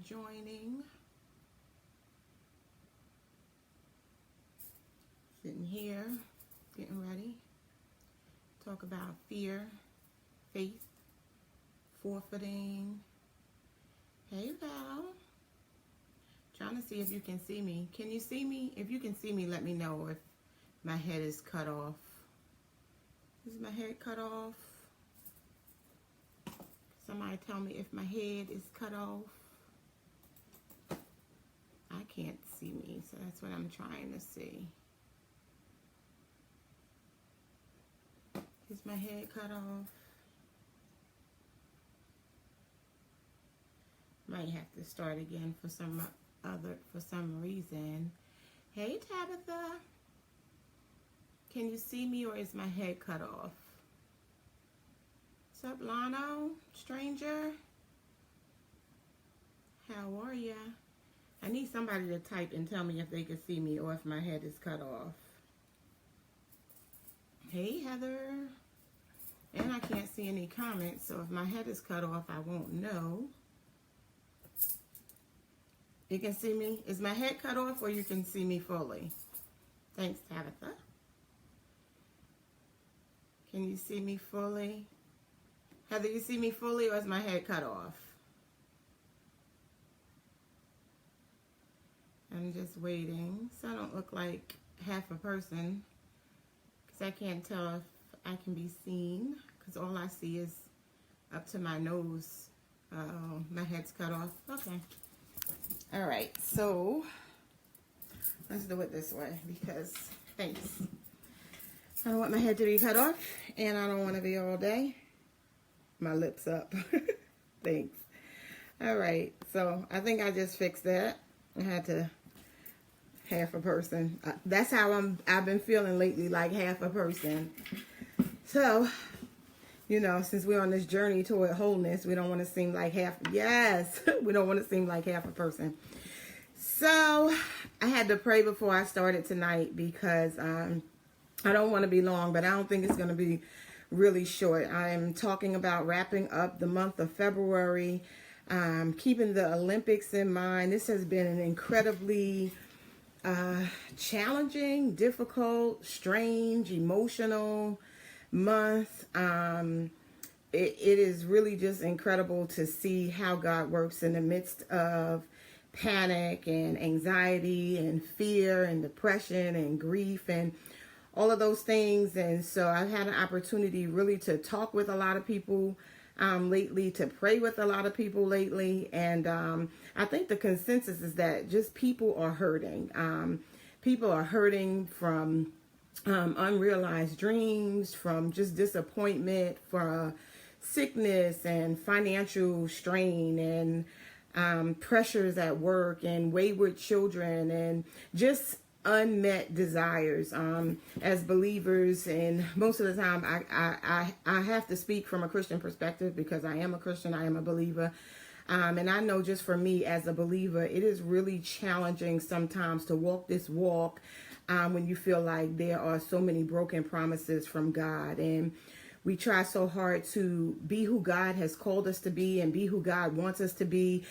joining. Sitting here, getting ready. Talk about fear, faith, forfeiting. Hey Val. Trying to see if you can see me. Can you see me? If you can see me, let me know if my head is cut off. Is my head cut off? Somebody tell me if my head is cut off. I can't see me, so that's what I'm trying to see. Is my head cut off? Might have to start again for some reason. Hey Tabitha. Can you see me or is my head cut off? What's up, Lano? Stranger? How are ya? I need somebody to type and tell me if they can see me or if my head is cut off. Hey, Heather. And I can't see any comments, so if my head is cut off, I won't know. You can see me? Is my head cut off or you can see me fully? Thanks, Tabitha. Can you see me fully? Heather, you see me fully or is my head cut off? I'm just waiting. So I don't look like half a person. Because I can't tell if I can be seen. Because all I see is up to my nose. My head's cut off. Okay. All right. So let's do it this way. Because, thanks. I don't want my head to be cut off. And I don't want to be all day. My lips up. Thanks. All right. So I think I just fixed that. I had to half a person. That's how I've been feeling lately, like half a person. So, you know, since we're on this journey toward wholeness, we don't want to seem like half. Yes, we don't want to seem like half a person. So I had to pray before I started tonight because I don't want to be long, but I don't think it's going to be really short. I am talking about wrapping up the month of February, keeping the Olympics in mind. This has been an incredibly challenging, difficult, strange, emotional month. It is really just incredible to see how God works in the midst of panic and anxiety and fear and depression and grief and all of those things. And so I've had an opportunity really to talk with a lot of people lately, to pray with a lot of people lately. And I think the consensus is that just people are hurting. People are hurting from unrealized dreams, from just disappointment, for sickness and financial strain and pressures at work and wayward children and just unmet desires as believers. And most of the time I have to speak from a Christian perspective because I am a Christian, I am a believer. And I know just for me as a believer, it is really challenging sometimes to walk this walk when you feel like there are so many broken promises from God. And we try so hard to be who God has called us to be and be who God wants us to be.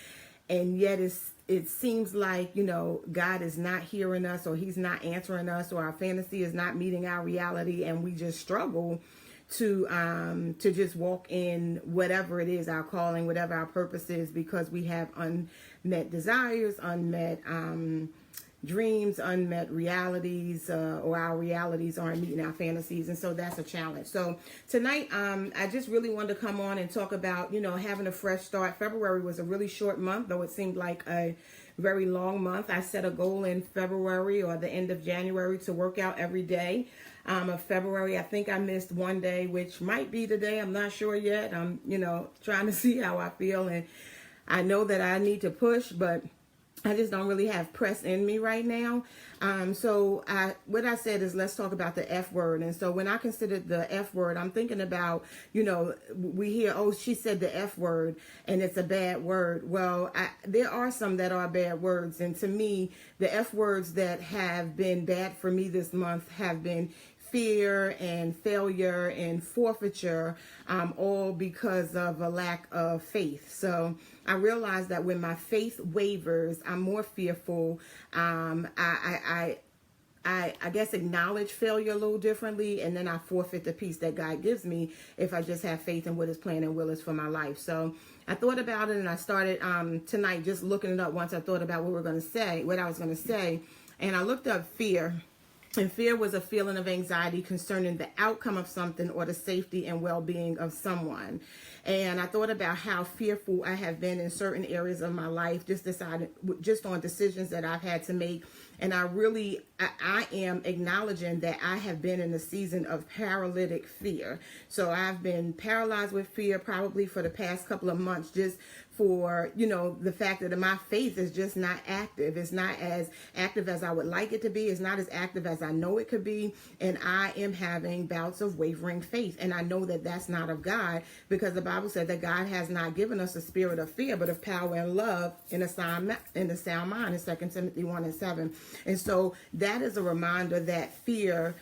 And yet it seems like, you know, God is not hearing us, or he's not answering us, or our fantasy is not meeting our reality. And we just struggle to just walk in whatever it is, our calling, whatever our purpose is, because we have unmet desires, unmet dreams, unmet realities, or our realities aren't meeting our fantasies. And so that's a challenge. So tonight, I just really wanted to come on and talk about, you know, having a fresh start. February was a really short month, though it seemed like a very long month. I set a goal in February or the end of January to work out every day of February. I think I missed one day, which might be today. I'm not sure yet. I'm, you know, trying to see how I feel. And I know that I need to push, but I just don't really have press in me right now. So what I said is, let's talk about the F word. And so when I consider the F word, I'm thinking about, you know, we hear, oh, she said the F word and it's a bad word. Well, there are some that are bad words. And to me, the F words that have been bad for me this month have been fear and failure and forfeiture, all because of a lack of faith. So I realized that when my faith wavers, I'm more fearful. I guess acknowledge failure a little differently, and then I forfeit the peace that God gives me if I just have faith in what His plan and will is for my life. So I thought about it, and I started tonight just looking it up once I thought about what I was going to say, and I looked up fear. And fear was a feeling of anxiety concerning the outcome of something or the safety and well-being of someone. And I thought about how fearful I have been in certain areas of my life, just on decisions that I've had to make. And I am acknowledging that I have been in a season of paralytic fear. So I've been paralyzed with fear probably for the past couple of months, just for, the fact that my faith is just not active. It's not as active as I would like it to be. It's not as active as I know it could be. And I am having bouts of wavering faith. And I know that that's not of God, because the Bible said that God has not given us a spirit of fear, but of power and love in a sound mind, in 2 Timothy 1:7. And so that is a reminder that fear,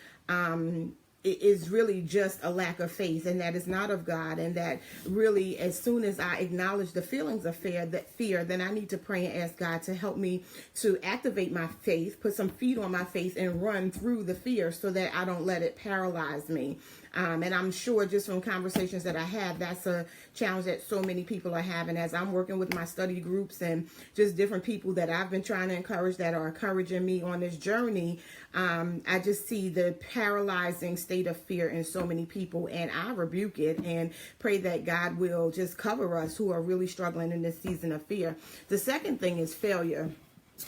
is really just a lack of faith, and that is not of God, and that really as soon as I acknowledge the feelings of fear, then I need to pray and ask God to help me to activate my faith, put some feet on my faith, and run through the fear so that I don't let it paralyze me. And I'm sure just from conversations that I have, that's a challenge that so many people are having. As I'm working with my study groups and just different people that I've been trying to encourage that are encouraging me on this journey, I just see the paralyzing state of fear in so many people, and I rebuke it and pray that God will just cover us who are really struggling in this season of fear. The second thing is failure.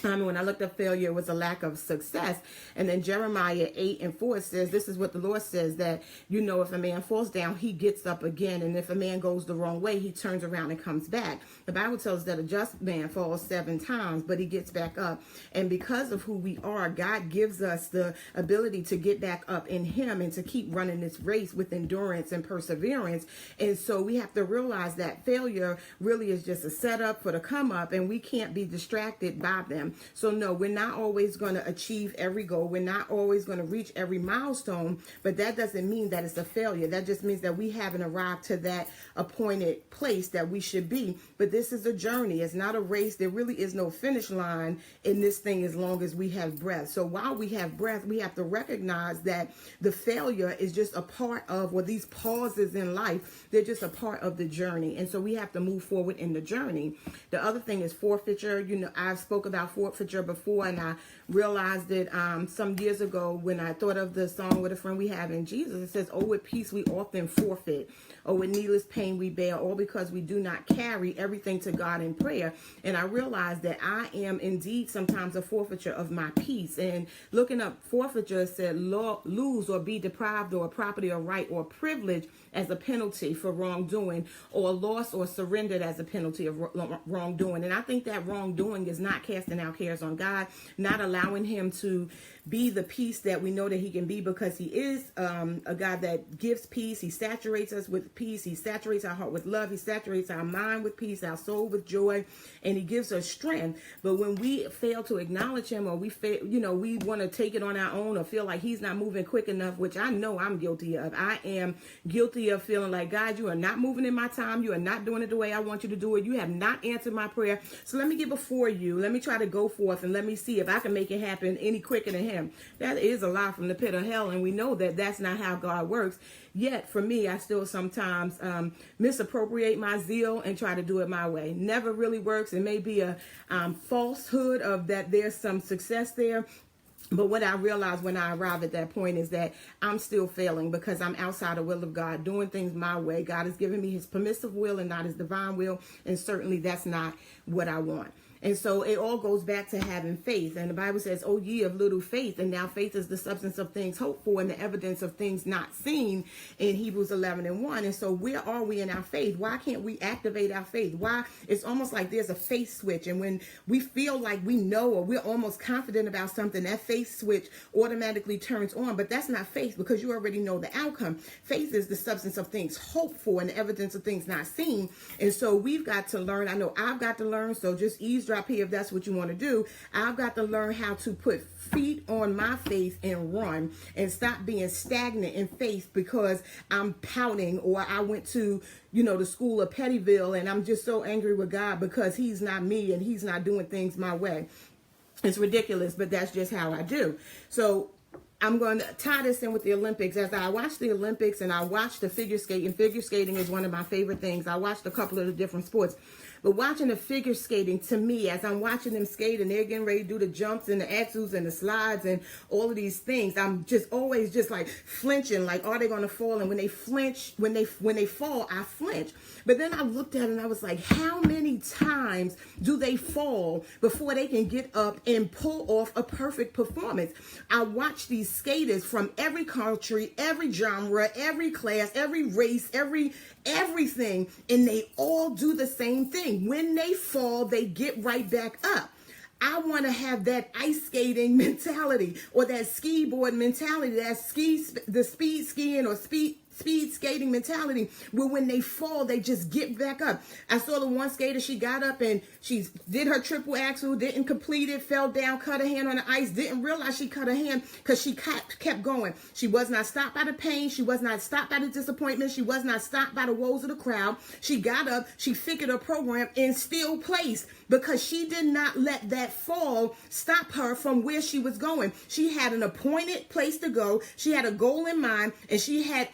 When I looked up failure, it was a lack of success. And then Jeremiah 8:4 says, this is what the Lord says, that, if a man falls down, he gets up again. And if a man goes the wrong way, he turns around and comes back. The Bible tells us that a just man falls 7 times, but he gets back up. And because of who we are, God gives us the ability to get back up in Him and to keep running this race with endurance and perseverance. And so we have to realize that failure really is just a setup for the come up, and we can't be distracted by them. So no, we're not always going to achieve every goal. We're not always going to reach every milestone, but that doesn't mean that it's a failure. That just means that we haven't arrived to that appointed place that we should be. But this is a journey. It's not a race. There really is no finish line in this thing as long as we have breath. So while we have breath, we have to recognize that the failure is just a part of, or these pauses in life, they're just a part of the journey. And so we have to move forward in the journey. The other thing is forfeiture. I've spoke about forfeiture before, and I realized it some years ago when I thought of the song with a friend we have in Jesus. It says, "Oh, with peace we often forfeit. Oh, with needless pain we bear, all because we do not carry everything to God in prayer." And I realized that I am indeed sometimes a forfeiture of my peace. And looking up forfeiture, said lose or be deprived or property or right or privilege as a penalty for wrongdoing, or lost or surrendered as a penalty of wrongdoing. And I think that wrongdoing is not casting our cares on God, not allowing Him to be the peace that we know that He can be, because He is a God that gives peace. He saturates us with peace. He saturates our heart with love. He saturates our mind with peace, our soul with joy, and He gives us strength. But when we fail to acknowledge Him, or we fail, we want to take it on our own, or feel like He's not moving quick enough, which I know I'm guilty of. I am guilty of feeling like, God, you are not moving in my time. You are not doing it the way I want you to do it. You have not answered my prayer. So let me get before you. Let me try to go forth and let me see if I can make it happen any quicker than Him. That is a lie from the pit of hell, and we know that that's not how God works. Yet for me, I still sometimes misappropriate my zeal and try to do it my way. Never really works. It may be a falsehood of that there's some success there. But what I realized when I arrived at that point is that I'm still failing, because I'm outside the will of God, doing things my way. God has given me His permissive will and not His divine will. And certainly that's not what I want. And so it all goes back to having faith. And the Bible says, "Oh, ye of little faith." And now faith is the substance of things hoped for and the evidence of things not seen, in Hebrews 11:1. And so where are we in our faith? Why can't we activate our faith? Why? It's almost like there's a faith switch. And when we feel like we know, or we're almost confident about something, that faith switch automatically turns on. But that's not faith, because you already know the outcome. Faith is the substance of things hoped for and the evidence of things not seen. And so we've got to learn. I know I've got to learn. So just ease eavesdrop here if that's what you want to do. I've got to learn how to put feet on my faith and run and stop being stagnant in faith because I'm pouting, or I went to, the school of Pettyville and I'm just so angry with God because he's not me and he's not doing things my way. It's ridiculous, but that's just how I do. So I'm going to tie this in with the Olympics. As I watch the Olympics and I watch the figure skating, figure skating is one of my favorite things. I watched a couple of the different sports. But watching the figure skating, to me, as I'm watching them skate and they're getting ready to do the jumps and the axles and the slides and all of these things, I'm just always just like flinching, like, are they going to fall? And when they flinch, when they fall, I flinch. But then I looked at it and I was like, how many times do they fall before they can get up and pull off a perfect performance? I watch these skaters from every country, every genre, every class, every race, everything, and they all do the same thing. When they fall, they get right back up. I want to have that ice skating mentality, or that ski board mentality, the speed skiing or speed skating mentality, where when they fall, they just get back up. I saw the one skater, she got up and she did her triple axel, didn't complete it, fell down, cut her hand on the ice, didn't realize she cut her hand because she kept going. She was not stopped by the pain. She was not stopped by the disappointment. She was not stopped by the woes of the crowd. She got up, she figured her program and still placed because she did not let that fall stop her from where she was going. She had an appointed place to go. She had a goal in mind, and she had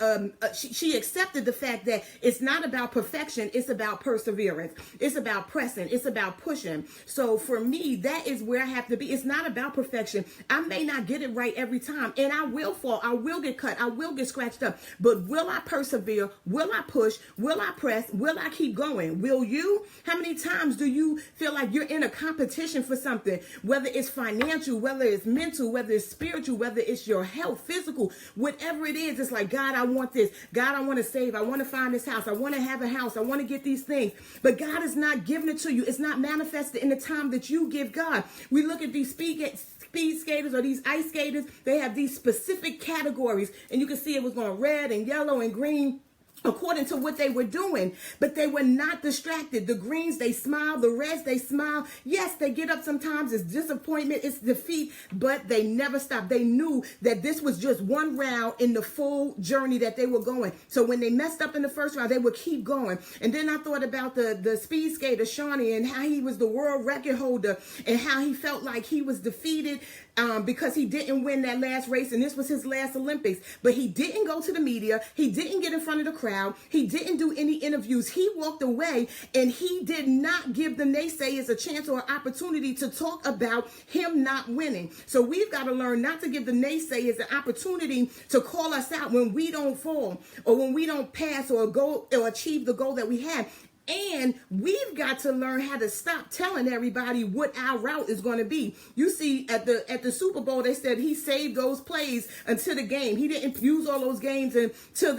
she accepted the fact that it's not about perfection, it's about perseverance. It's about pressing, it's about pushing. So for me, that is where I have to be. It's not about perfection. I may not get it right every time, and I will fall, I will get cut, I will get scratched up, but will I persevere? Will I push? Will I press? Will I keep going? Will you? How many times do you feel like you're in a competition for something, whether it's financial, whether it's mental, whether it's spiritual, whether it's your health, physical, whatever it is? It's like, God, I want this. God, I want to save. I want to find this house. I want to have a house. I want to get these things. But God is not giving it to you. It's not manifested in the time that you give God. We look at these speed skaters or these ice skaters. They have these specific categories, and you can see it was going red and yellow and green according to what they were doing, but they were not distracted. The greens, they smile. The reds, they smile. Yes, they get up sometimes. It's disappointment, it's defeat, but they never stopped. They knew that this was just one round in the full journey that they were going. So when they messed up in the first round, they would keep going. And then I thought about the speed skater, Shawnee, and how he was the world record holder and how he felt like he was defeated because he didn't win that last race, and this was his last Olympics. But he didn't go to the media. He didn't get in front of the crowd. He didn't do any interviews. He walked away, and he did not give the naysayers a chance or opportunity to talk about him not winning. So we've got to learn not to give the naysayers an opportunity to call us out when we don't fall, or when we don't pass or go or achieve the goal that we have. And we've got to learn how to stop telling everybody what our route is going to be. You see, at the Super Bowl, they said he saved those plays until the game. He didn't use all those games until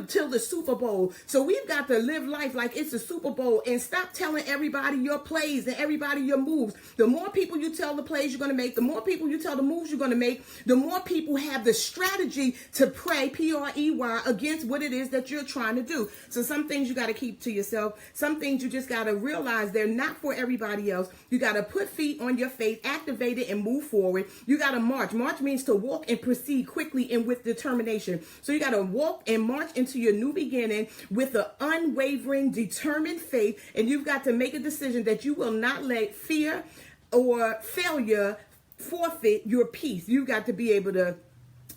till the Super Bowl. So we've got to live life like it's a Super Bowl and stop telling everybody your plays and everybody your moves. The more people you tell the plays you're going to make, the more people you tell the moves you're going to make, the more people have the strategy to pray, P-R-E-Y, against what it is that you're trying to do. So some things you got to keep to yourself. Some things you just got to realize they're not for everybody else. You got to put feet on your faith, activate it, and move forward. You got to march. March means to walk and proceed quickly and with determination. So you got to walk and march into your new beginning with an unwavering, determined faith. And you've got to make a decision that you will not let fear or failure forfeit your peace. You've got to be able to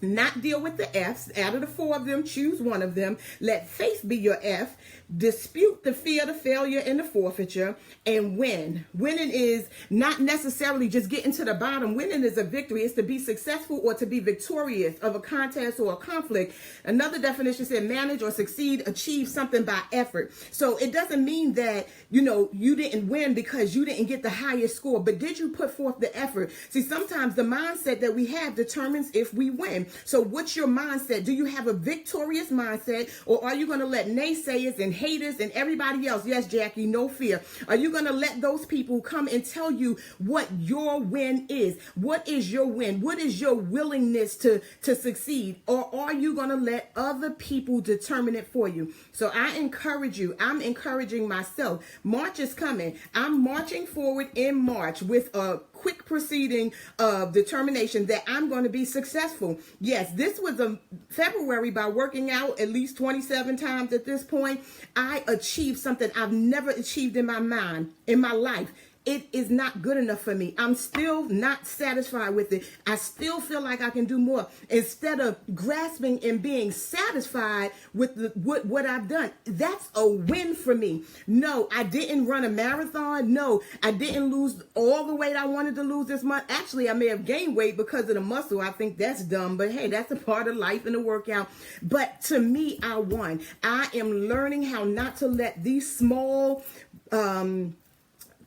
not deal with the F's. Out of the four of them, choose one of them. Let faith be your F. Dispute the fear, the failure, and the forfeiture, and win. Winning is not necessarily just getting to the bottom. Winning is a victory. It's to be successful or to be victorious of a contest or a conflict. Another definition said manage or succeed, achieve something by effort. So it doesn't mean that, you didn't win because you didn't get the highest score, but did you put forth the effort? See, sometimes the mindset that we have determines if we win. So what's your mindset? Do you have a victorious mindset, or are you going to let naysayers and haters and everybody else, yes, Jackie, no fear, are you going to let those people come and tell you what your win is? What is your win? What is your willingness to succeed? Or are you going to let other people determine it for you? So I encourage you. I'm encouraging myself. March is coming. I'm marching forward in March with a quick proceeding of determination that I'm going to be successful. Yes, this was a February. By working out at least 27 times at this point, I achieved something I've never achieved in my mind, in my life. It is not good enough for me. I'm still not satisfied with it. I still feel like I can do more. Instead of grasping and being satisfied with what I've done, that's a win for me. No, I didn't run a marathon. No, I didn't lose all the weight I wanted to lose this month. Actually, I may have gained weight because of the muscle. I think that's dumb, but hey, that's a part of life and the workout. But to me, I won. I am learning how not to let these small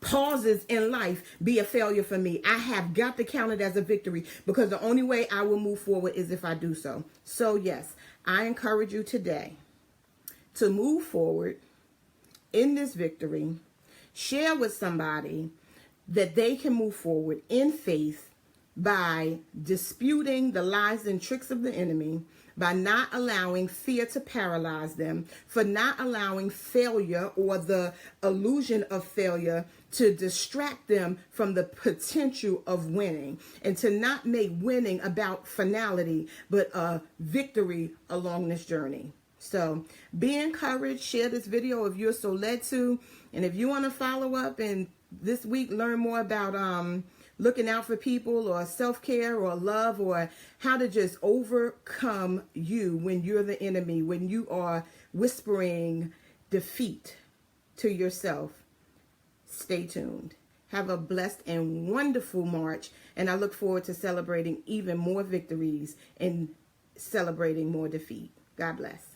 pauses in life be a failure for me. I have got to count it as a victory, because the only way I will move forward is if I do so. So yes, I encourage you today to move forward in this victory. Share with somebody that they can move forward in faith by disputing the lies and tricks of the enemy, by not allowing fear to paralyze them, for not allowing failure or the illusion of failure to distract them from the potential of winning, and to not make winning about finality, but a victory along this journey. So be encouraged. Share this video if you're so led to. And if you want to follow up and this week learn more about looking out for people, or self-care, or love, or how to just overcome you when you're the enemy, when you are whispering defeat to yourself, stay tuned. Have a blessed and wonderful March, and I look forward to celebrating even more victories and celebrating more defeat. God bless.